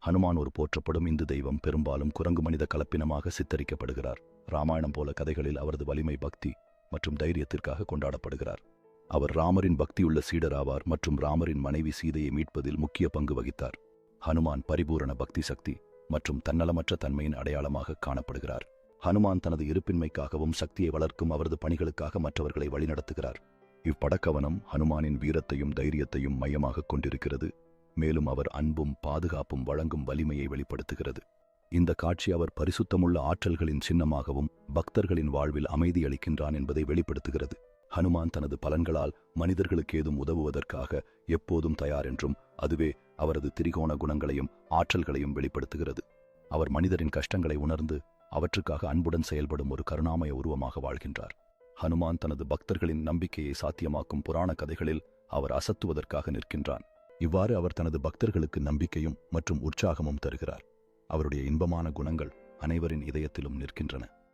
ஹனுமான் ஒரு போற்றப்படும் இந்து தெய்வம், பெரும்பாலும் குரங்கு மனித கலப்பினமாக சித்தரிக்கப்படுகிறார். ராமாயணம் போல கதைகளில் அவரது வலிமை, பக்தி மற்றும் தைரியத்திற்காக கொண்டாடப்படுகிறார். அவர் ராமரின் பக்தியுள்ள சீடர் ஆவார் மற்றும் ராமரின் மனைவி சீதையை மீட்பதில் முக்கிய பங்கு வகித்தார். ஹனுமான் பரிபூரண பக்தி, சக்தி மற்றும் தன்னலமற்ற தன்மையின் அடையாளமாக காணப்படுகிறார். ஹனுமான் தனது இருப்பின்மைக்காகவும் சக்தியை வளர்க்கும் அவரது பணிகளுக்காக மற்றவர்களை வழிநடத்துகிறார். இப்படக்கவனம் ஹனுமானின் வீரத்தையும் தைரியத்தையும் மையமாக கொண்டிருக்கிறது, மேலும் அவர் அன்பும் பாதுகாப்பும் வழங்கும் வலிமையை வெளிப்படுத்துகிறது. இந்த காட்சி அவர் பரிசுத்தமுள்ள ஆற்றல்களின் சின்னமாகவும் பக்தர்களின் வாழ்வில் அமைதி அளிக்கின்றான் என்பதை வெளிப்படுத்துகிறது. ஹனுமான் தனது பலன்களால் மனிதர்களுக்கு ஏதும் உதவுவதற்காக எப்போதும் தயார் என்றும், அதுவே அவரது திரிகோண குணங்களையும் ஆற்றல்களையும் வெளிப்படுத்துகிறது. அவர் மனிதரின் கஷ்டங்களை உணர்ந்து அவற்றுக்காக அன்புடன் செயல்படும் ஒரு கருணாமய உருவமாக வாழ்கின்றார். ஹனுமான் தனது பக்தர்களின் நம்பிக்கையை சாத்தியமாக்கும் புராண கதைகளில் அவர் அசத்துவதற்காக நிற்கின்றான். இவ்வாறு அவர் தனது பக்தர்களுக்கு நம்பிக்கையும் மற்றும் உற்சாகமும் தருகிறார். அவருடைய இன்பமான குணங்கள் அனைவரின் இதயத்திலும் நிற்கின்றன.